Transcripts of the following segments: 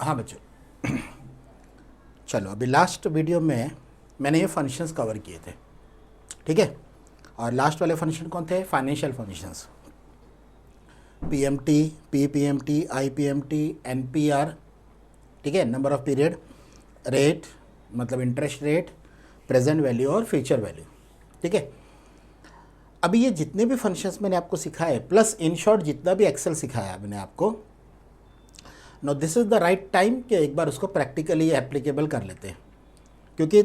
हाँ बच्चों, चलो अभी लास्ट वीडियो में मैंने ये फंक्शंस कवर किए थे, ठीक है। और लास्ट वाले फंक्शन कौन थे? Financial functions, PMT, PPMT, IPMT, NPR, ठीक है, नंबर ऑफ पीरियड, रेट मतलब इंटरेस्ट रेट, प्रेजेंट वैल्यू और फ्यूचर वैल्यू, ठीक है। अभी ये जितने भी फंक्शंस मैंने आपको सिखाए प्लस इन शॉर्ट जितना भी एक्सेल सिखाया मैंने आपको, no this is the right time कि एक बार उसको प्रैक्टिकली एप्लीकेबल कर लेते हैं। क्योंकि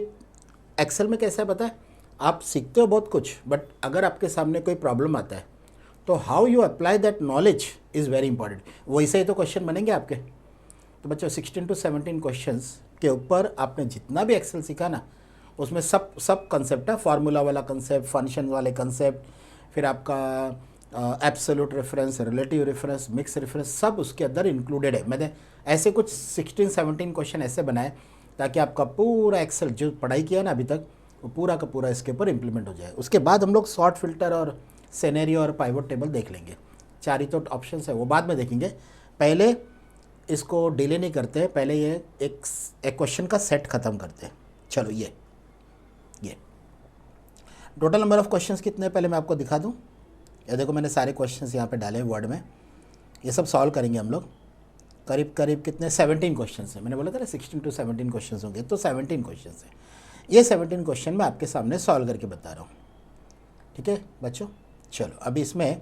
एक्सेल में कैसा है पता है, आप सीखते हो बहुत कुछ, बट अगर आपके सामने कोई प्रॉब्लम आता है तो how you apply that knowledge is very important. वैसे ही तो क्वेश्चन बनेंगे आपके। तो बच्चों 16 to 17 क्वेश्चंस के ऊपर आपने जितना भी एक्सेल सीखा ना, उसमें सब कंसेप्ट है, फार्मूला वाला कंसेप्ट, फंक्शन वाले कंसेप्ट, फिर आपका absolute reference, relative reference, mix reference, सब उसके अंदर इंक्लूडेड है। मैंने ऐसे कुछ 16-17 क्वेश्चन ऐसे बनाए ताकि आपका पूरा एक्सेल जो पढ़ाई किया ना अभी तक, वो पूरा का पूरा इसके ऊपर इम्प्लीमेंट हो जाए। उसके बाद हम लोग शॉर्ट फिल्टर और सिनेरियो और पाइवट टेबल देख लेंगे। 4 ही तो ऑप्शन है, वो बाद में देखेंगे। पहले इसको डिले नहीं करते, पहले ये एक क्वेश्चन का सेट ख़त्म करते हैं। चलो ये टोटल नंबर ऑफ क्वेश्चंस कितने पहले मैं आपको दिखा दूं। ये देखो मैंने सारे क्वेश्चंस यहाँ पे डाले वर्ड में, ये सब सॉल्व करेंगे हम लोग। करीब करीब कितने 17 क्वेश्चंस हैं। मैंने बोला था ना 16 to 17 क्वेश्चंस होंगे, तो 17 क्वेश्चंस हैं। ये 17 क्वेश्चन मैं आपके सामने सॉल्व करके बता रहा हूँ, ठीक है बच्चों। चलो अभी इसमें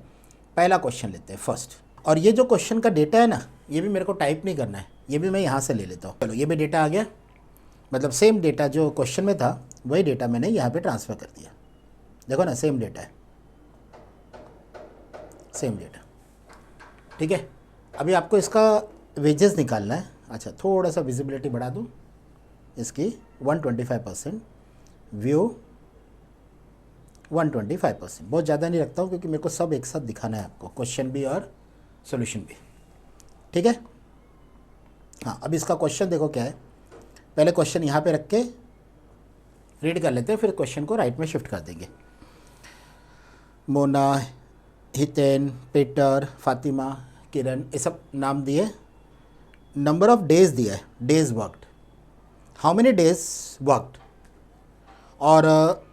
पहला क्वेश्चन लेते हैं फर्स्ट। और ये जो क्वेश्चन का डेटा है ना, ये भी मेरे को टाइप नहीं करना है, ये भी मैं यहाँ से ले लेता हूँ। चलो ये भी डेटा आ गया, मतलब सेम डेटा जो क्वेश्चन में था वही डेटा मैंने यहाँ पे ट्रांसफ़र कर दिया। देखो ना, सेम डेटा है, सेम डेटा, ठीक है। अभी आपको इसका वेजेस निकालना है। अच्छा, थोड़ा सा विजिबिलिटी बढ़ा दूँ इसकी, 125%, व्यू 125%, बहुत ज़्यादा नहीं रखता हूँ क्योंकि मेरे को सब एक साथ दिखाना है आपको, क्वेश्चन भी और सॉल्यूशन भी, ठीक है। हाँ, अब इसका क्वेश्चन देखो क्या है। पहले क्वेश्चन यहाँ पे रख के रीड कर लेते हैं, फिर क्वेश्चन को राइट में शिफ्ट कर देंगे। मोना, हितेन, पीटर, फातिमा, किरण, ये सब नाम दिए। नंबर ऑफ डेज दिया है, days worked, how many days worked, और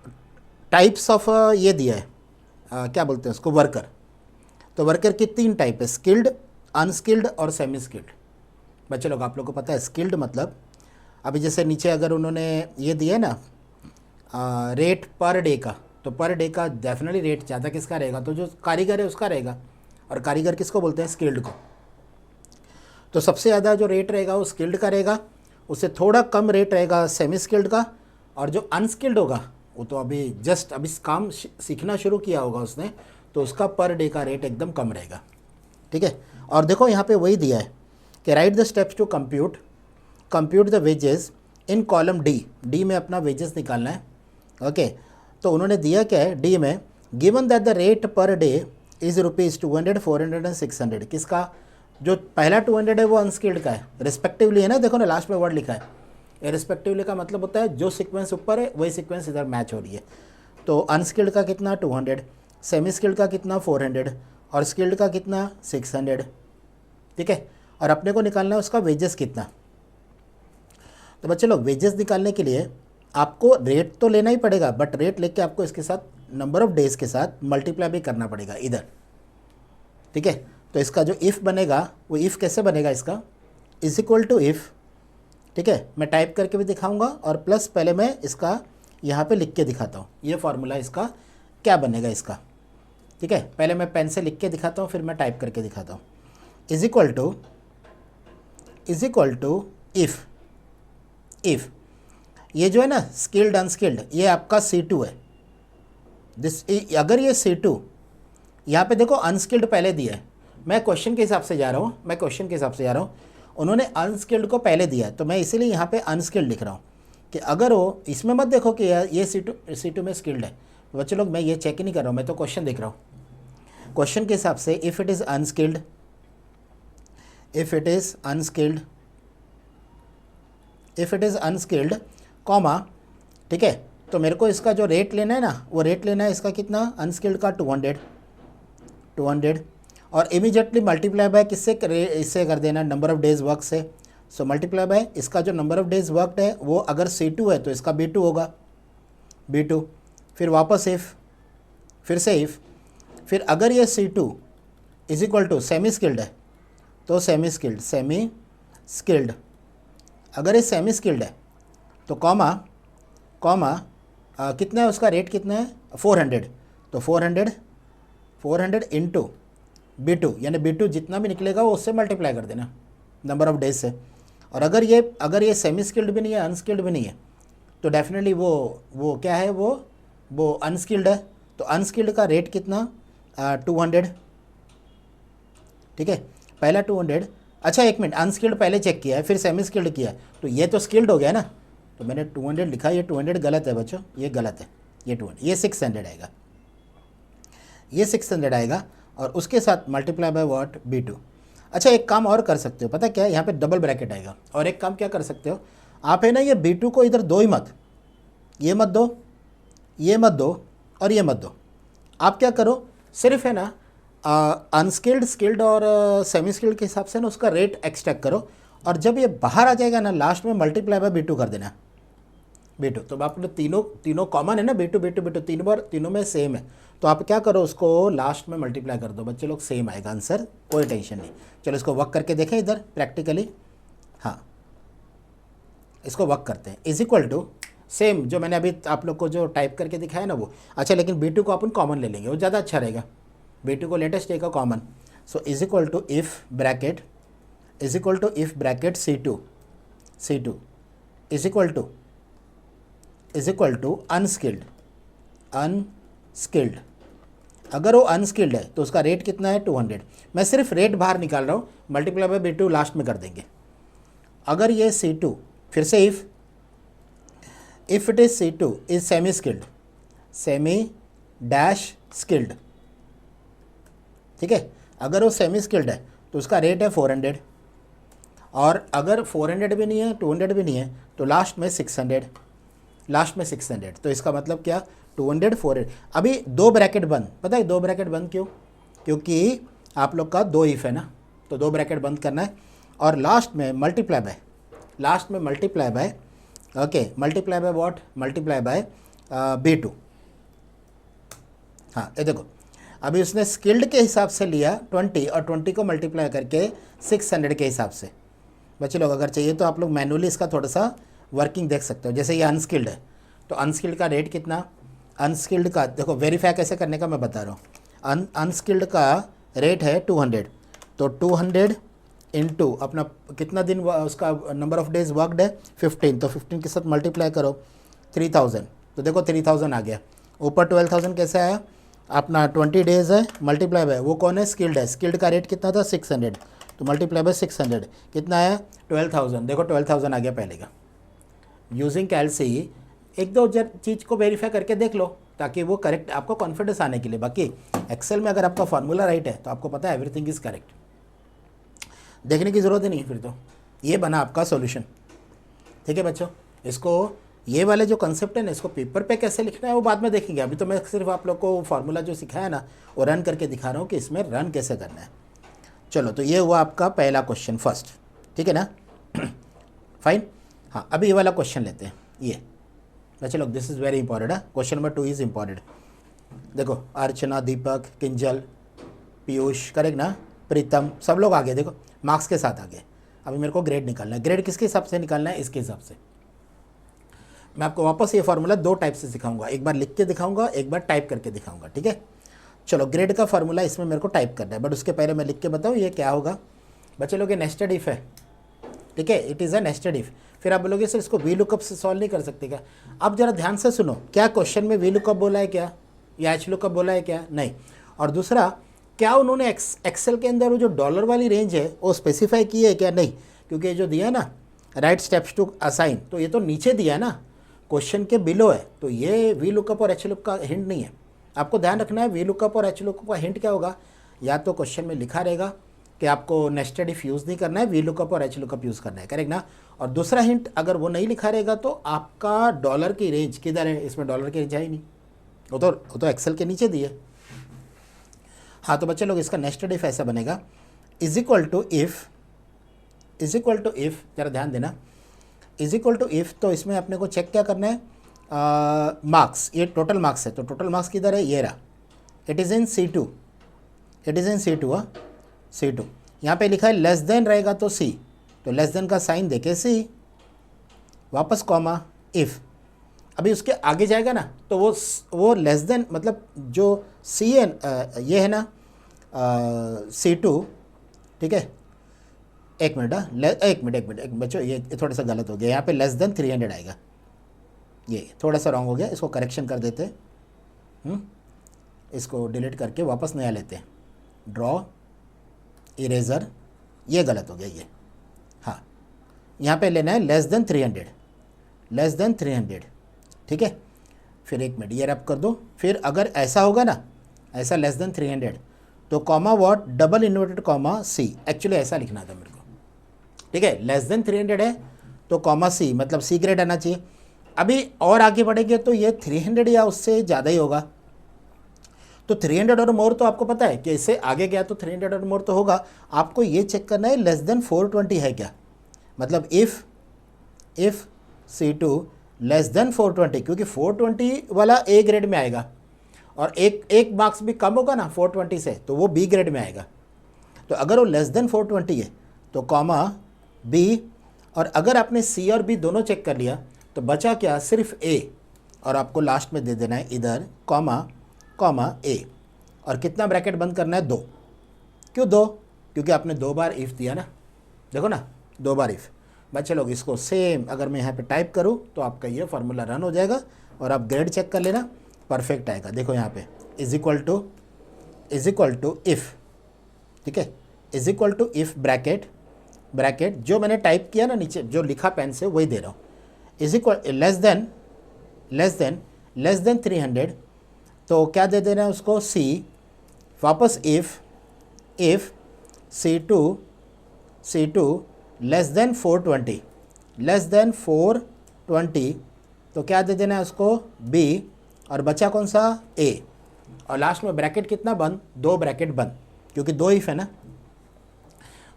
टाइप्स ऑफ ये दिया है, क्या बोलते हैं उसको, वर्कर। तो वर्कर की 3 टाइप है, स्किल्ड, अनस्किल्ड और सेमी स्किल्ड। बच्चे लोग आप लोग को पता है स्किल्ड मतलब, अभी जैसे नीचे अगर उन्होंने ये दिया है ना रेट पर डे का, तो पर डे का डेफिनेटली रेट ज़्यादा किसका रहेगा, तो जो कारीगर है उसका रहेगा। और कारीगर किसको बोलते हैं? स्किल्ड को। तो सबसे ज़्यादा जो रेट रहेगा वो स्किल्ड का रहेगा, उससे थोड़ा कम रेट रहेगा सेमी स्किल्ड का, और जो अनस्किल्ड होगा वो तो अभी जस्ट अभी काम सीखना शुरू किया होगा उसने, तो उसका पर डे का रेट एकदम कम रहेगा, ठीक है। और देखो यहाँ पे वही दिया है कि write the steps to compute the wages in column D में अपना वेजेस निकालना है, ओके। तो उन्होंने दिया क्या है डी में, given that the rate per day is ₹200, 400 and 600। किसका? जो पहला 200 है वो अनस्किल्ड का है, रिस्पेक्टिवली है ना, देखो ना लास्ट में वर्ड लिखा है। ये रिस्पेक्टिवली का मतलब होता है जो सीक्वेंस ऊपर है वही सीक्वेंस इधर मैच हो रही है। तो अनस्किल्ड का कितना 200, सेमी स्किल्ड का कितना 400, और स्किल्ड का कितना 600, ठीक है। और अपने को निकालना है उसका वेजेस कितना। तो बच्चे लोग वेजेस निकालने के लिए आपको रेट तो लेना ही पड़ेगा, बट रेट लेके आपको इसके साथ नंबर ऑफ डेज के साथ मल्टीप्लाई भी करना पड़ेगा इधर, ठीक है। तो इसका जो इफ़ बनेगा वो इफ़ कैसे बनेगा, इसका इज इक्वल टू इफ़, ठीक है। मैं टाइप करके भी दिखाऊंगा और प्लस पहले मैं इसका यहाँ पे लिख के दिखाता हूँ, ये फार्मूला इसका क्या बनेगा इसका, ठीक है। पहले मैं पेन से लिख के दिखाता हूँ, फिर मैं टाइप करके दिखाता हूँ। इज इक्वल टू इफ़ ये जो है ना स्किल्ड अनस्किल्ड, ये आपका C2 है। अगर ये C2, यहाँ पे देखो अनस्किल्ड पहले दिया है, मैं क्वेश्चन के हिसाब से जा रहा हूँ, उन्होंने अनस्किल्ड को पहले दिया है, तो मैं इसीलिए यहाँ पे अनस्किल्ड लिख रहा हूँ कि अगर वो इसमें मत देखो कि ये C2 में स्किल्ड है। बच्चे लोग मैं ये चेक ही नहीं कर रहा हूँ, मैं तो क्वेश्चन देख रहा हूँ। क्वेश्चन के हिसाब से if it is unskilled comma, ठीक है। तो मेरे को इसका जो रेट लेना है ना, वो रेट लेना है इसका कितना, अनस्किल्ड का 200, और इमीडिएटली मल्टीप्लाई बाय किससे, इससे कर देना नंबर ऑफ डेज वर्क से। सो मल्टीप्लाई बाय इसका जो नंबर ऑफ डेज वर्कड है वो अगर C2 है तो इसका B2 होगा, B2, फिर वापस इफ़, फिर से इफ़, फिर अगर ये C2 is equal to semi skilled है तो सेमी स्किल्ड, अगर ये सेमी स्किल्ड है तो कॉमा कितना है उसका रेट कितना है 400, तो 400 इंटू B2, यानी B2 जितना भी निकलेगा वो उससे मल्टीप्लाई कर देना नंबर ऑफ डेज से। और अगर ये सेमी स्किल्ड भी नहीं है, अनस्किल्ड भी नहीं है, तो डेफिनेटली वो क्या है, वो अनस्किल्ड है, तो अनस्किल्ड का रेट कितना 200, ठीक है, पहला 200। अच्छा एक मिनट, अनस्किल्ड पहले चेक किया है फिर सेमी स्किल्ड किया है, तो ये तो स्किल्ड हो गया ना, तो मैंने 200 लिखा, ये 200 गलत है बच्चों, ये गलत है, ये 200, ये 600 आएगा, ये 600 आएगा, और उसके साथ मल्टीप्लाई बाय व्हाट B2। अच्छा एक काम और कर सकते हो, पता क्या है, यहाँ पे डबल ब्रैकेट आएगा, और एक काम क्या कर सकते हो आप, है ना, ये B2 को इधर दो ही मत, ये मत दो, ये मत दो, और ये मत दो, आप क्या करो, सिर्फ है ना अनस्किल्ड, स्किल्ड और सेमी स्किल्ड के हिसाब से ना उसका रेट एक्सट्रैक्ट करो, और जब ये बाहर आ जाएगा ना लास्ट में मल्टीप्लाई बाय B2 कर देना, B2, तो आपने तीनों कॉमन है ना, B2 तीनों में सेम है, तो आप क्या करो उसको लास्ट में मल्टीप्लाई कर दो, बच्चे लोग सेम आएगा आंसर, कोई टेंशन नहीं। चलो इसको वर्क करके देखें इधर प्रैक्टिकली, हाँ इसको वर्क करते हैं, इज इक्वल टू सेम जो मैंने अभी आप लोग को जो टाइप करके दिखाया ना वो, अच्छा लेकिन B2 को अपन कॉमन ले लेंगे, वो ज़्यादा अच्छा रहेगा, B2 को लेटेस्ट रहेगा comma. So is equal to if bracket C2 is equal to unskilled, अगर वो अनस्किल्ड है तो उसका रेट कितना है 200, मैं सिर्फ रेट बाहर निकाल रहा हूँ, मल्टीप्लाई बाय B2 लास्ट में कर देंगे। अगर ये C2, फिर से if it is C2 is semi skilled, ठीक है, अगर वो सेमी स्किल्ड है तो उसका रेट है 400, और अगर 400 भी नहीं है 200 भी नहीं है तो लास्ट में 600, तो इसका मतलब क्या 200 400। अभी दो ब्रैकेट बंद, पता है दो ब्रैकेट बंद क्यों, क्योंकि आप लोग का दो इफ़ है ना, तो दो ब्रैकेट बंद करना है, और लास्ट में multiply by okay, multiply by what, multiply by B2। हाँ ये देखो, अभी उसने स्किल्ड के हिसाब से लिया 20, और 20 को मल्टीप्लाई करके 600 के हिसाब से। बच्चे लोग अगर चाहिए तो आप लोग मैनुअली इसका थोड़ा सा वर्किंग देख सकते हो, जैसे ये अनस्किल्ड है तो अनस्किल्ड का रेट कितना, अनस्किल्ड का देखो वेरीफाई कैसे करने का मैं बता रहा हूँ, अनस्किल्ड का रेट है 200, तो 200 इंटू अपना कितना दिन उसका नंबर ऑफ डेज वर्कड है 15, तो 15 के साथ मल्टीप्लाई करो 3000, तो देखो 3000 आ गया, ऊपर 12000 कैसे आया, अपना 20 डेज है, मल्टीप्लाई बाय वो कौन है, स्किल्ड है, स्किल्ड का रेट कितना था 600, तो मल्टीप्लाई बाय 600 कितना आया 12000, देखो 12000 आ गया पहले का। यूजिंग कैलसी एक दो चीज़ को वेरीफाई करके देख लो, ताकि वो करेक्ट आपको कॉन्फिडेंस आने के लिए। बाकी एक्सेल में अगर आपका फार्मूला राइट है तो आपको पता है एवरीथिंग इज़ करेक्ट, देखने की ज़रूरत ही नहीं, फिर तो ये बना आपका सॉल्यूशन। ठीक है बच्चों, इसको ये वाले जो कंसेप्ट है ना, इसको पेपर पे कैसे लिखना है वो बाद में देखेंगे, अभी तो मैं सिर्फ आप लोग को फार्मूला जो सिखाया ना वो रन करके दिखा रहा हूँ कि इसमें रन कैसे करना है। चलो तो ये हुआ आपका पहला क्वेश्चन फर्स्ट, ठीक है ना फाइन। हाँ अभी ये वाला क्वेश्चन लेते हैं, ये बच्चे लोग दिस इज़ वेरी इंपॉर्टेंट है, क्वेश्चन नंबर 2 इज़ इंपॉर्टेंट। देखो अर्चना, दीपक, किंजल, पीयूष, करेक्ट ना, प्रीतम, सब लोग आगे, देखो मार्क्स के साथ आगे। अभी मेरे को ग्रेड निकालना है, ग्रेड किसके हिसाब से निकालना है, इसके हिसाब से। मैं आपको वापस ये फार्मूला दो टाइप से सिखाऊंगा, एक बार लिख के दिखाऊंगा, एक बार टाइप करके दिखाऊंगा, ठीक है। चलो ग्रेड का फार्मूला इसमें मेरे को टाइप करना है, बट उसके पहले मैं लिख के बताऊँ ये क्या होगा। बच्चे लोग ये नेस्टेड इफ है, ठीक है, it is a nested if. फिर आप बोलोगे सर इसको वी लुकअप से सॉल्व नहीं कर सकते क्या। अब जरा ध्यान से सुनो, क्या क्वेश्चन में वी लुकअप बोला है क्या, या एच लुकअप बोला है क्या, नहीं। और दूसरा, क्या उन्होंने एक्सेल के अंदर वो जो डॉलर वाली रेंज है वो स्पेसिफाई की है क्या, नहीं, क्योंकि ये जो दिया है ना राइट स्टेप्स टू असाइन, तो ये तो नीचे दिया है ना, क्वेश्चन के बिलो है, तो ये वी लुकअप और एच लुकअप का हिंट नहीं है। आपको ध्यान रखना है वी लुकअप और एच लुकअप का हिंट क्या होगा, या तो क्वेश्चन में लिखा रहेगा कि आपको नेस्टेड इफ यूज़ नहीं करना है, वी लुकअप और एच लुकअप यूज़ करना है, करेक्ट ना। और दूसरा हिंट अगर वो नहीं लिखा रहेगा तो आपका डॉलर की रेंज किधर है, इसमें डॉलर की रेंज है ही नहीं, वो तो एक्सेल के नीचे दी है। हाँ तो बच्चे लोग इसका नेस्टेड इफ ऐसा बनेगा, is equal to if is equal to if, ज़रा ध्यान देना, इज इक्वल टू इफ़, तो इसमें अपने को चेक क्या करना है, मार्क्स, ये टोटल मार्क्स है, तो टोटल मार्क्स किधर है, ये रहा, it is in C2, it is in C2, C2। यहाँ पे लिखा है लेस देन रहेगा तो C, तो लेस देन का साइन देके C, वापस कॉमा इफ़। अभी उसके आगे जाएगा ना तो वो लेस देन मतलब जो C है, ये है ना C2, ठीक है, एक मिनट बच्चों, ये थोड़ा सा गलत हो गया, यहाँ पे लेस देन 300 आएगा, ये थोड़ा सा रॉन्ग हो गया, इसको करेक्शन कर देते हैं, इसको डिलीट करके वापस नया लेते हैं, ड्रॉ इरेज़र, ये गलत हो गया ये, हाँ यहाँ पे लेना है लेस देन 300, लेस देन 300, ठीक है। फिर एक मिनट ये रब कर दो, फिर अगर ऐसा होगा ना, ऐसा लेस देन 300, तो comma what, double inverted comma C, actually ऐसा लिखना था मेरे को, ठीक है, लेस देन 300 है तो कॉमा C, मतलब C ग्रेड आना चाहिए। अभी और आगे बढ़ेंगे तो ये 300 या उससे ज़्यादा ही होगा, तो 300 और मोर तो आपको पता है कि इससे आगे गया तो 300 और मोर तो होगा। आपको ये चेक करना है लेस देन 420 है क्या, मतलब इफ़ C2 लेस देन 420, क्योंकि 420 वाला A ग्रेड में आएगा और एक मार्क्स भी कम होगा ना 420 से, तो वो B ग्रेड में आएगा। तो अगर वो लेस देन 420 है तो कॉमा B, और अगर आपने C और B दोनों चेक कर लिया तो बचा क्या, सिर्फ A, और आपको लास्ट में दे देना है इधर कॉमा A, और कितना ब्रैकेट बंद करना है, 2। क्यों 2, क्योंकि आपने 2 बार इफ़ दिया ना, देखो ना 2 बार इफ़। बच्चे लोग इसको सेम अगर मैं यहाँ पे टाइप करूँ तो आपका ये फार्मूला रन हो जाएगा और आप ग्रेड चेक कर लेना, परफेक्ट आएगा। देखो यहाँ पे इज इक्वल टू इफ़, ठीक है, is equal to if bracket जो मैंने टाइप किया ना नीचे, जो लिखा पेन से वही दे रहा हूँ, इज इक्वल लेस देन 300, तो क्या दे देना है उसको C, वापस इफ़ C2 लेस देन 420, तो क्या दे देना है उसको B, और बचा कौन सा A, और लास्ट में ब्रैकेट कितना बंद, 2 ब्रैकेट बंद, क्योंकि 2 इफ़ है ना,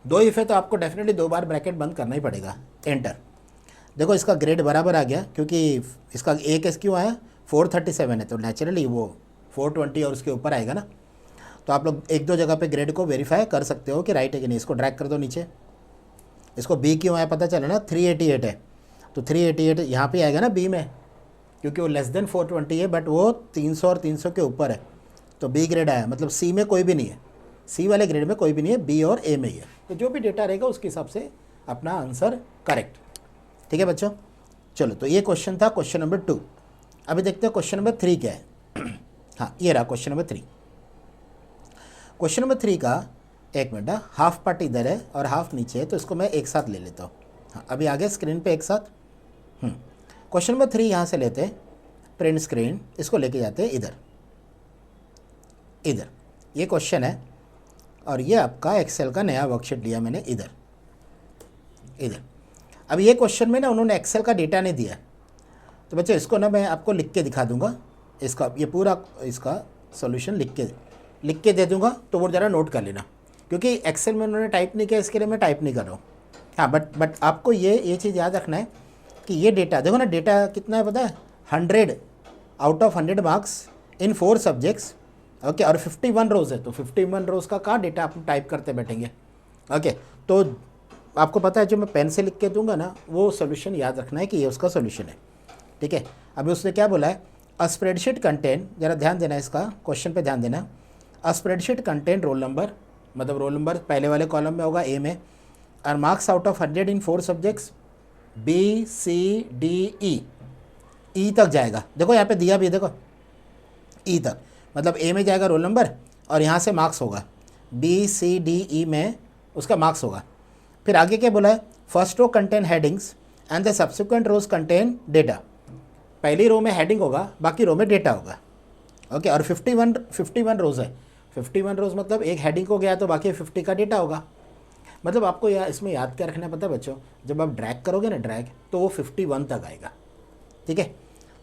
2 इफ़ है तो आपको डेफिनेटली 2 बार ब्रैकेट बंद करना ही पड़ेगा, एंटर। देखो इसका ग्रेड बराबर आ गया, क्योंकि इसका A केस क्यों आया, 437 है, तो नेचुरली वो 420 और उसके ऊपर आएगा ना। तो आप लोग 1-2 जगह पे ग्रेड को वेरीफाई कर सकते हो कि राइट है कि नहीं। इसको ड्रैग कर दो नीचे, इसको B क्यों आया पता चला ना, 388 है, तो 388 यहाँ पे आएगा ना B में, क्योंकि वो लेस देन 420 है, बट वो 300 और 300 के ऊपर है, तो B ग्रेड आया, मतलब C में कोई भी नहीं है, C वाले ग्रेड में कोई भी नहीं है, B और A में ही है। तो जो भी डेटा रहेगा उसके हिसाब से अपना आंसर करेक्ट, ठीक है बच्चों। चलो, तो ये क्वेश्चन था क्वेश्चन नंबर 2। अभी देखते हैं क्वेश्चन नंबर 3 क्या है। हाँ, ये रहा क्वेश्चन नंबर 3। क्वेश्चन नंबर 3 का, एक मिनट, हाफ पार्ट इधर है और हाफ नीचे है, तो इसको मैं एक साथ ले लेता हूँ। हाँ, अभी आ गया स्क्रीन पे एक साथ। क्वेश्चन नंबर 3 यहाँ से लेते हैं, प्रिंट स्क्रीन, इसको लेके जाते हैं इधर। ये क्वेश्चन है और ये आपका एक्सेल का नया वर्कशीट लिया मैंने इधर। अब ये क्वेश्चन में ना उन्होंने एक्सेल का डेटा नहीं दिया, तो बच्चे इसको ना मैं आपको लिख के दिखा दूंगा, इसका ये पूरा इसका सॉल्यूशन लिख के दे दूंगा, तो वो ज़रा नोट कर लेना, क्योंकि एक्सेल में उन्होंने टाइप नहीं किया, इसके लिए मैं टाइप नहीं कर रहा हूँ। हाँ, बट आपको ये चीज़ याद रखना है कि ये डेटा देखो ना, डेटा कितना है पता है, 100 out of 100 marks in 4 subjects, okay, और 51 रोज़ है, तो 51 रोज़ का कहाँ डेटा आप टाइप करते बैठेंगे, ओके। तो आपको पता है जो मैं पेन से लिख के दूंगा ना, वो सोल्यूशन याद रखना है कि ये उसका सोल्यूशन है, ठीक है। अभी उसने क्या बोला है, अ स्प्रेडशीट कंटेन, ज़रा ध्यान देना, इसका क्वेश्चन पे ध्यान देना। A spreadsheet contain roll number, मतलब रोल नंबर पहले वाले कॉलम में होगा A में, और marks out of 100 in 4 subjects B C D E तक जाएगा। देखो यहाँ पे दिया भी है, देखो E तक, मतलब A में जाएगा रोल नंबर और यहाँ से मार्क्स होगा, B C D E में उसका मार्क्स होगा। फिर आगे क्या बोला है, first row contain headings and the subsequent rows contain data. पहली रो में हेडिंग होगा, बाकी रो में डेटा होगा, ओके। और 51 रोज है, 51 रोज मतलब एक हेडिंग को गया तो बाकी 50 का डेटा होगा। मतलब आपको इसमें याद क्या रखना पता है बच्चों, जब आप ड्रैग करोगे ना ड्रैग, तो वो 51 तक आएगा, ठीक है।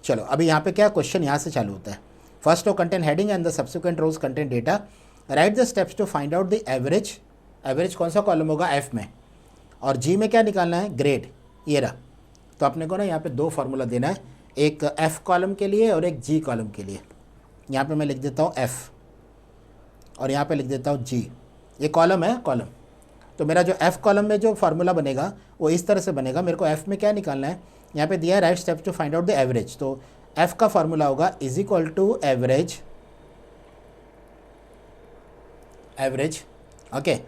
चलो, अभी यहाँ पे क्या क्वेश्चन यहाँ से चालू होता है, first row contain heading and the subsequent rows contain data, write the steps to find out the average कौन सा कॉलम होगा, F में, और जी में क्या निकालना है, ग्रेड, ये रहा। तो अपने को ना यहाँ पे दो फार्मूला देना है, एक एफ कॉलम के लिए और एक जी कॉलम के लिए। यहाँ पे मैं लिख देता हूँ एफ और यहाँ पे लिख देता हूँ जी। ये कॉलम है, कॉलम। तो मेरा जो एफ कॉलम में जो फार्मूला बनेगा वो इस तरह से बनेगा। मेरे को एफ में क्या निकालना है, यहाँ पे दिया है write step to find out the average. तो एफ का फार्मूला होगा is equal to average, average, okay.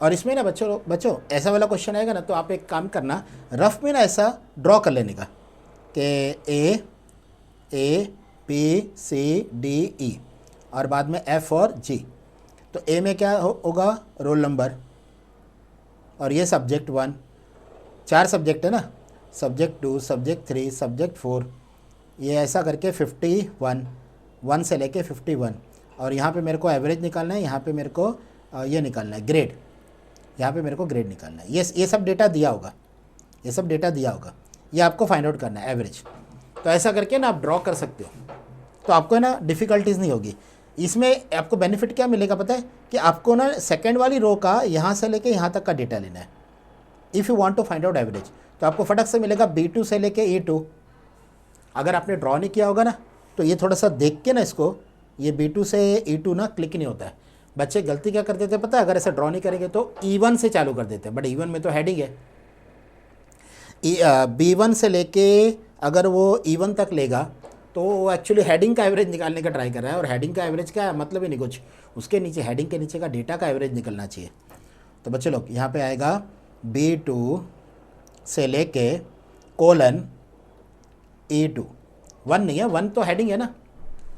और इसमें ना बच्चों ऐसा वाला क्वेश्चन आएगा ना, तो आप एक काम करना, रफ में ना ऐसा ड्रॉ कर लेने का कि A B C D E और बाद में एफ और जी। तो ए में क्या होगा, रोल नंबर, और ये सब्जेक्ट 1, 4 सब्जेक्ट है ना, सब्जेक्ट 2, सब्जेक्ट 3, सब्जेक्ट 4, ये ऐसा करके 51, 1 से लेके 51। और यहाँ पे मेरे को एवरेज निकालना है, यहाँ पे मेरे को ये निकालना है ग्रेड, यहाँ पे मेरे को ग्रेड निकालना है। ये सब डेटा दिया होगा, ये सब डेटा दिया होगा, ये आपको फाइंड आउट करना है एवरेज। तो ऐसा करके ना आप ड्रॉ कर सकते हो, तो आपको ना डिफ़िकल्टीज़ नहीं होगी। इसमें आपको बेनिफिट क्या मिलेगा पता है, कि आपको ना सेकंड वाली रो का यहाँ से लेके यहाँ तक का डेटा लेना है। If you want to find out average, तो आपको फटक से मिलेगा B2 से लेके E2। अगर आपने ड्रॉ नहीं किया होगा ना, तो ये थोड़ा सा देख के ना इसको, ये B2 से E2 ना क्लिक नहीं होता है। बच्चे गलती क्या कर देते हैं पता है, अगर ऐसे ड्रॉ नहीं करेंगे तो E1 से चालू कर देते हैं, बट E1 में तो हेडिंग है। B1 से लेके अगर वो E1 तक लेगा तो वो एक्चुअली हेडिंग का एवरेज निकालने का ट्राई कर रहा है, और हेडिंग का एवरेज क्या है, मतलब ही नहीं कुछ, उसके नीचे हेडिंग के नीचे का डेटा का एवरेज निकलना चाहिए। तो बच्चे लोग यहाँ पे आएगा B2 से लेके कोलन E2, 1 नहीं है, 1 तो हेडिंग है ना,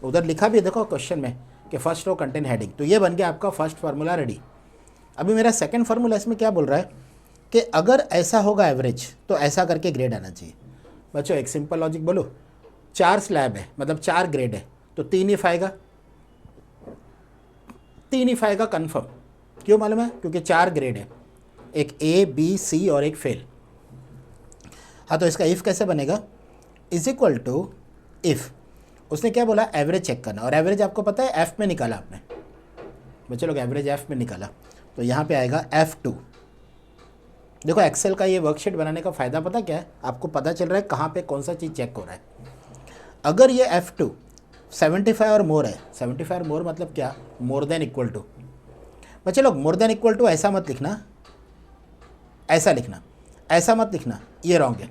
उधर लिखा भी है देखो क्वेश्चन में कि फर्स्ट रो कंटेन हेडिंग। तो ये बन गया आपका फर्स्ट फार्मूला रेडी। अभी मेरा सेकंड फार्मूला इसमें क्या बोल रहा है कि अगर ऐसा होगा एवरेज तो ऐसा करके ग्रेड आना चाहिए। बच्चों एक सिंपल लॉजिक बोलो, 4 स्लैब है मतलब 4 ग्रेड है, तो 3 इफ आएगा, 3 इफ आएगा कन्फर्म। क्यों मालूम है, क्योंकि 4 ग्रेड है, एक ए बी सी और एक फेल। हाँ, तो इसका इफ़ कैसे बनेगा, इज इक्वल टू इफ़, उसने क्या बोला, एवरेज चेक करना, और एवरेज आपको पता है एफ में निकाला आपने, बच्चे लोग एवरेज एफ में निकाला। तो यहाँ पे आएगा F2। देखो एक्सेल का ये वर्कशीट बनाने का फ़ायदा पता क्या है, आपको पता चल रहा है कहाँ पे कौन सा चीज़ चेक हो रहा है। अगर ये F2 75 और मोर है, 75 और मोर मतलब क्या, मोर देन इक्वल टू। बच्चे लोग मोर देन इक्वल टू ऐसा मत लिखना, ऐसा लिखना, ऐसा मत लिखना, ये रॉन्ग है।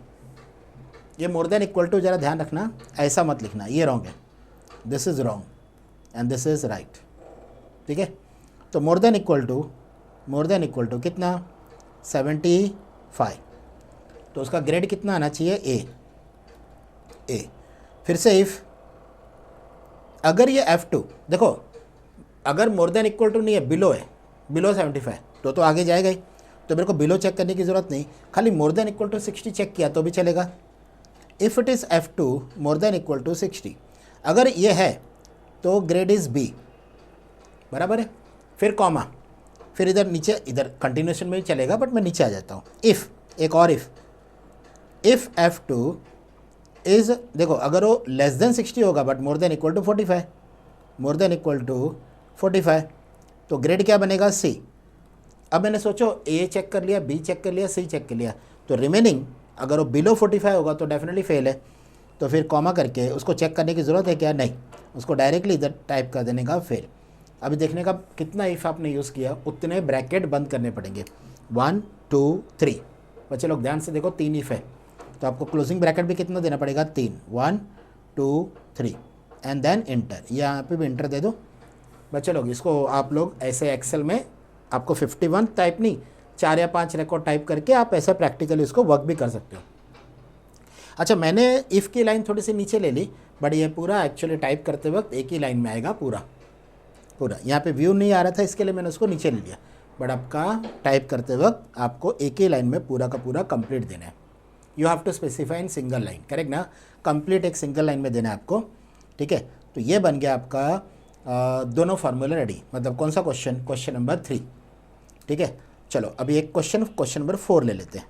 ये मोर देन इक्वल टू ज़रा ध्यान रखना, ऐसा मत लिखना, ये रॉन्ग है, this is wrong and this is right, ठीक है। तो मोर देन इक्वल टू कितना, 75, तो उसका ग्रेड कितना आना चाहिए, ए। फिर से इफ़ अगर ये F2 देखो, अगर मोर देन इक्वल टू नहीं है, बिलो है, बिलो 75, तो आगे जाएगा ही। तो मेरे को बिलो चेक करने की ज़रूरत नहीं, खाली more than equal to 60 check किया तो भी चलेगा। If it is F2 more than equal to 60, अगर ये है तो ग्रेड इज़ B, बराबर है। फिर कॉमा, फिर इधर नीचे, इधर कंटिन्यूशन में ही चलेगा बट मैं नीचे आ जाता हूँ। इफ़, एक और इफ़ F2 इज़, देखो अगर वो लेस देन 60 होगा but more than equal to 45, more than equal to 45, तो ग्रेड क्या बनेगा, C। अब मैंने सोचो A चेक कर लिया, B चेक कर लिया, C चेक कर लिया, तो रिमेनिंग अगर वो बिलो 45 होगा तो डेफिनेटली फेल है। तो फिर कॉमा करके उसको चेक करने की ज़रूरत है क्या, नहीं, उसको डायरेक्टली इधर टाइप कर देने का फेल। अभी देखने का कितना इफ़ आपने यूज़ किया, उतने ब्रैकेट बंद करने पड़ेंगे, 1 2 3। बच्चे लोग ध्यान से देखो, 3 इफ़ है तो आपको क्लोजिंग ब्रैकेट भी कितना देना पड़ेगा, 3, 1 2 3 एंड देन इंटर, यहाँ पे भी इंटर दे दो। बच्चे लोग इसको आप लोग ऐसे एक्सेल में आपको 51 टाइप नहीं, 4 या 5 रिकॉर्ड टाइप करके आप ऐसा प्रैक्टिकली इसको वर्क भी कर सकते हो। अच्छा, मैंने इफ़ की लाइन थोड़ी सी नीचे ले ली, बट ये पूरा एक्चुअली टाइप करते वक्त एक ही लाइन में आएगा पूरा। यहाँ पे व्यू नहीं आ रहा था इसके लिए मैंने उसको नीचे ले लिया, बट आपका टाइप करते वक्त आपको एक ही लाइन में पूरा का पूरा कंप्लीट देना है। You have to specify in single line, correct ना, कंप्लीट एक सिंगल लाइन में देना है आपको, ठीक है। तो ये बन गया आपका दोनों फार्मूला रेडी, मतलब कौन सा क्वेश्चन नंबर 3, ठीक है। चलो अभी एक क्वेश्चन नंबर 4 ले लेते हैं।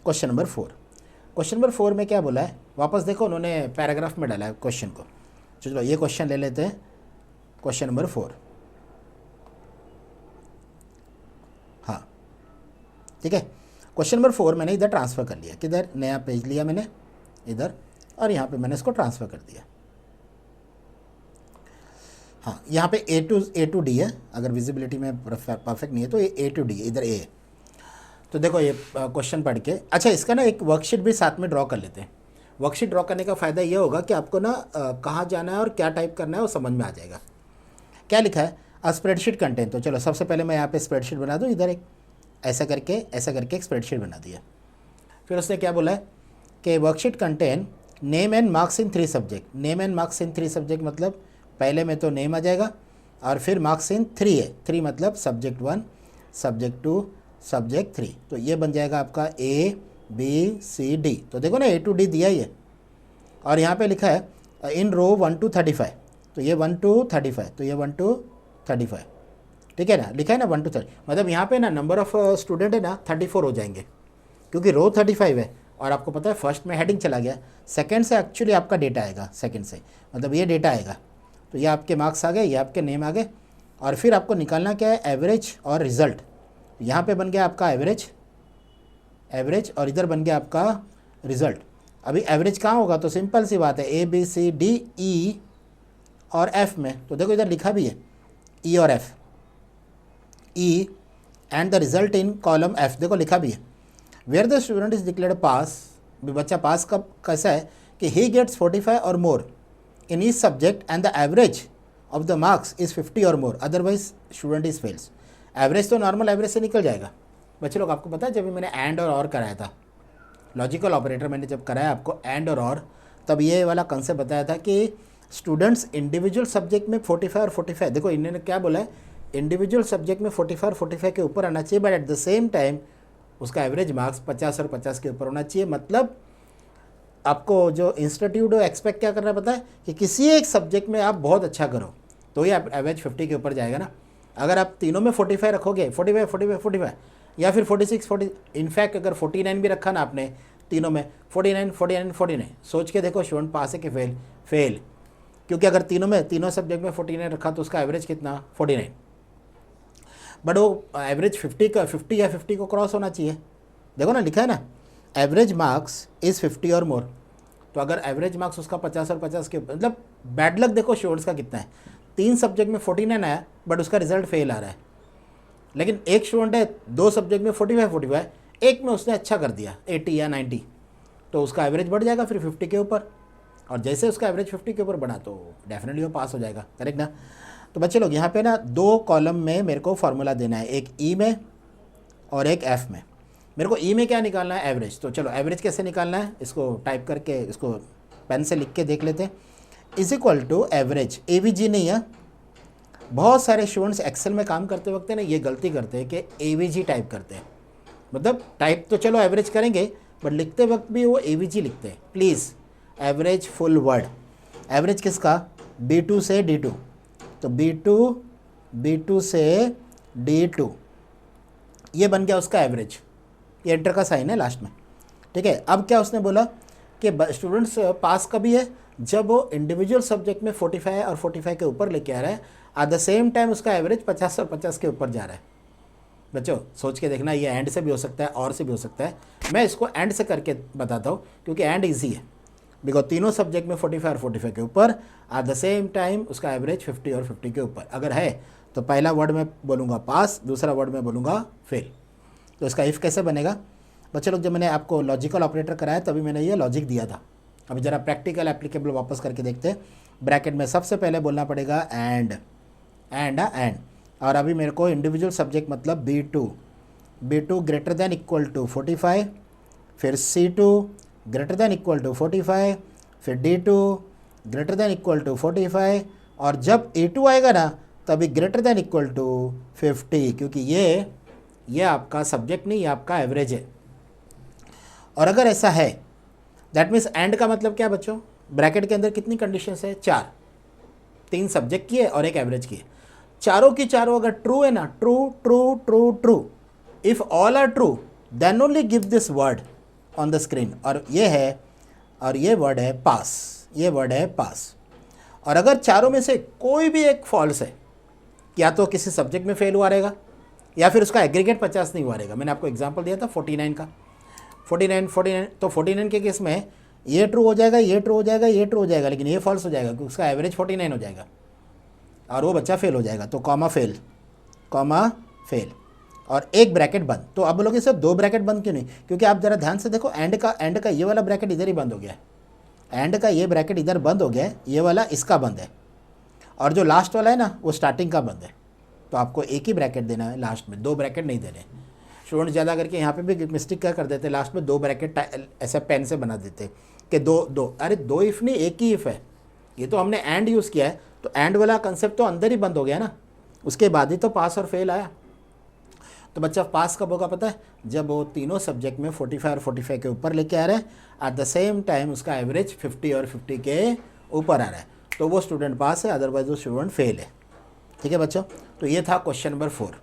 क्वेश्चन नंबर 4 में क्या बोला है, वापस देखो उन्होंने पैराग्राफ में डाला है क्वेश्चन को। चलो ये क्वेश्चन ले लेते हैं, क्वेश्चन नंबर 4, हाँ ठीक है। क्वेश्चन नंबर 4 मैंने इधर ट्रांसफ़र कर लिया, किधर, नया पेज लिया मैंने इधर, और यहाँ पे मैंने इसको ट्रांसफ़र कर दिया। हाँ, यहाँ पे ए टू डी है, अगर विजिबिलिटी में परफेक्ट नहीं है तो ये ए टू डी है, इधर ए है। तो देखो ये क्वेश्चन पढ़ के, अच्छा इसका ना एक वर्कशीट भी साथ में ड्रॉ कर लेते हैं। वर्कशीट ड्रॉ करने का फ़ायदा ये होगा कि आपको ना कहाँ जाना है और क्या टाइप करना है वो समझ में आ जाएगा। क्या लिखा है, अ स्प्रेडशीट कंटेंट। तो चलो सबसे पहले मैं यहाँ पे स्प्रेडशीट बना दूँ, इधर एक ऐसा करके एक स्प्रेडशीट बना दिया। फिर उसने क्या बोला है कि worksheet contain name and marks in 3 subject. Name and marks in 3 subject मतलब पहले में तो नेम आ जाएगा और फिर मार्क्स इन 3 है, 3 मतलब सब्जेक्ट 1, सब्जेक्ट 2, सब्जेक्ट 3। तो ये बन जाएगा आपका A B C D। तो देखो ना A to D दिया ही है, और यहाँ पे लिखा है इन रो 1 to 35। तो ये 1 to 35, तो ये 1 to 35, ठीक है ना, लिखा है ना 1 to 30, मतलब यहाँ पे ना नंबर ऑफ स्टूडेंट है ना 34 हो जाएंगे, क्योंकि रो 35 है। और आपको पता है फर्स्ट में हेडिंग चला गया, सेकंड से एक्चुअली आपका डेटा आएगा, सेकंड से मतलब ये डेटा आएगा। तो ये आपके मार्क्स आ गए, ये आपके नेम आ गए, और फिर आपको निकालना क्या है, एवरेज और रिज़ल्ट। यहाँ पे बन गया आपका एवरेज और इधर बन गया आपका रिज़ल्ट। अभी एवरेज कहाँ होगा, तो सिंपल सी बात है A B C D E और F में। तो देखो इधर लिखा भी है E और F, E and the result in column F, देखो लिखा भी है where the student is declared pass. बच्चा पास कब कैसा है कि ही gets 45 or more in each subject and the average of the marks is 50 or more, otherwise student is fails. Average तो नॉर्मल एवरेज से निकल जाएगा। बच्चे लोग आपको पता है जब भी मैंने एंड और कराया था, लॉजिकल ऑपरेटर मैंने जब कराया आपको एंड और, तब ये वाला कंसेप्ट बताया था कि स्टूडेंट्स इंडिविजुअल सब्जेक्ट में 45 और 45, देखो इन्होंने क्या बोला है, इंडिविजुअल सब्जेक्ट में 45 और 45 के ऊपर आना चाहिए, but at the same time उसका एवरेज मार्क्स 50 और 50 के ऊपर होना चाहिए। मतलब आपको जो इंस्टीट्यूट एक्सपेक्ट क्या करना पता है कि किसी एक सब्जेक्ट में आप बहुत अच्छा करो तो ये एवरेज 50 के ऊपर जाएगा ना। अगर आप तीनों में 45 रखोगे, 45 45 45 या फिर 46 40, इनफैक्ट अगर 49 भी रखा ना आपने तीनों में, 49 49 49, सोच के देखो स्टूडेंट पास है कि फेल, क्योंकि अगर तीनों सब्जेक्ट में 49 रखा तो उसका एवरेज कितना 49, बट वो एवरेज 50 या 50 को क्रॉस होना चाहिए। देखो ना लिखा है ना एवरेज मार्क्स इज़ 50 और मोर। तो अगर एवरेज मार्क्स उसका 50 और 50 के, मतलब बैड लक देखो स्टूडेंट्स का कितना है, 3 सब्जेक्ट में 49 आया बट उसका रिजल्ट फेल आ रहा है। लेकिन एक स्टूडेंट है 2 सब्जेक्ट में 45, एक में उसने अच्छा कर दिया 80 या 90, तो उसका एवरेज बढ़ जाएगा फिर 50 के ऊपर, और जैसे उसका एवरेज 50 के ऊपर बढ़ा तो डेफिनेटली वो पास हो जाएगा, करेक्ट ना। तो बच्चे लोग यहाँ पे ना 2 कॉलम में मेरे को फार्मूला देना है, एक E में और एक F में। मेरे को E में क्या निकालना है, एवरेज। तो चलो एवरेज कैसे निकालना है, इसको टाइप करके इसको पेन से लिख के देख लेते हैं। Is equal to average, AVG नहीं है। बहुत सारे स्टूडेंट्स एक्सेल में काम करते वक्त ना ये गलती करते हैं कि AVG टाइप करते हैं, मतलब टाइप तो चलो एवरेज करेंगे बट लिखते वक्त भी वो AVG लिखते हैं। Please average full word, average किसका, B2 से D2, तो B2 से D2, ये बन गया उसका एवरेज, ये एंटर का साइन है लास्ट में, ठीक है। अब क्या उसने बोला कि स्टूडेंट्स पास कभी है, जब वो इंडिविजुअल सब्जेक्ट में 45 और 45 के ऊपर लेके आ रहा है, एट द सेम टाइम उसका एवरेज 50 और 50 के ऊपर जा रहा है। बच्चों सोच के देखना, ये एंड से भी हो सकता है और से भी हो सकता है। मैं इसको एंड से करके बताता हूँ क्योंकि एंड ईजी है, बिकॉज तीनों सब्जेक्ट में 45 और 45 के ऊपर एट द सेम टाइम उसका एवरेज 50 और 50 के ऊपर अगर है तो पहला वर्ड में बोलूँगा पास, दूसरा वर्ड में बोलूँगा फेल। तो इसका इफ़ कैसे बनेगा बच्चे लोग, जब मैंने आपको लॉजिकल ऑपरेटर कराया तभी मैंने ये लॉजिक दिया था। अभी ज़रा प्रैक्टिकल एप्लीकेबल वापस करके देखते हैं। ब्रैकेट में सबसे पहले बोलना पड़ेगा एंड, और अभी मेरे को इंडिविजुअल सब्जेक्ट मतलब B2 greater than equal to 45, फिर C2 greater than equal to 45, फिर D2 greater than equal to 45, और जब A2 आएगा ना तभी ग्रेटर देन इक्वल टू 50, क्योंकि ये आपका सब्जेक्ट नहीं, ये आपका एवरेज है। और अगर ऐसा है दैट मीन्स एंड का मतलब क्या बच्चों, ब्रैकेट के अंदर कितनी कंडीशंस है, 4, 3 सब्जेक्ट की है और एक एवरेज की है। चारों की चारों अगर ट्रू है ना, true, if all are true then only give this word on the screen, और ये वर्ड है पास, और अगर चारों में से कोई भी एक फॉल्स है, या तो किसी सब्जेक्ट में फेल हुआ रहेगा, या फिर उसका एग्रीगेट 50 नहीं हुआ रहेगा। मैंने आपको एग्जांपल दिया था 49 का, 49 तो 49 के केस में ये ट्रू हो जाएगा, ये ट्रू हो जाएगा, ये ट्रू हो जाएगा, लेकिन ये फॉल्स हो जाएगा क्योंकि उसका एवरेज 49 हो जाएगा और वो बच्चा फेल हो जाएगा। तो कॉमा फेल और एक ब्रैकेट बंद। तो आप बोलोगे सर 2 ब्रैकेट बंद क्यों नहीं? क्योंकि आप जरा ध्यान से देखो, एंड का ये वाला ब्रैकेट इधर ही बंद हो गया है, एंड का ये ब्रैकेट इधर बंद हो गया है, ये वाला इसका बंद है, और जो लास्ट वाला है ना वो स्टार्टिंग का बंद है। तो आपको एक ही ब्रैकेट देना है लास्ट में, 2 ब्रैकेट नहीं देने। स्टूडेंट ज़्यादा करके यहाँ पे भी मिस्टेक क्या कर देते, लास्ट में 2 ब्रैकेट ऐसे पेन से बना देते कि दो। अरे 2 इफ़ नहीं, एक ही इफ़ है। ये तो हमने एंड यूज़ किया है, तो एंड वाला कंसेप्ट तो अंदर ही बंद हो गया ना, उसके बाद ही तो पास और फेल आया। तो बच्चा पास कब होगा पता है? जब वो तीनों सब्जेक्ट में 45 और 45 के ऊपर लेके आ रहे हैं, एट द सेम टाइम उसका एवरेज 50 और 50 के ऊपर आ रहा है, तो वो स्टूडेंट पास है, अदरवाइज वो स्टूडेंट फेल है। ठीक है बच्चों, तो ये था क्वेश्चन नंबर 4।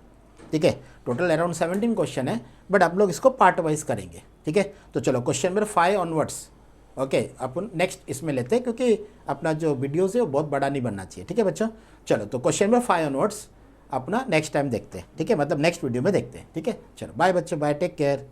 ठीक है, टोटल अराउंड 17 क्वेश्चन है, बट आप लोग इसको पार्ट वाइज करेंगे। ठीक है, तो चलो क्वेश्चन नंबर 5 ऑनवर्ड्स, ओके, अपन नेक्स्ट इसमें लेते हैं क्योंकि अपना जो वीडियोज़ है वो बहुत बड़ा नहीं बनना चाहिए। ठीक है बच्चों, चलो तो क्वेश्चन नंबर 5 ऑनवर्ड्स अपना नेक्स्ट टाइम देखते हैं। ठीक है, मतलब नेक्स्ट वीडियो में देखते हैं। ठीक है, चलो बाय बच्चों, बाय, टेक केयर।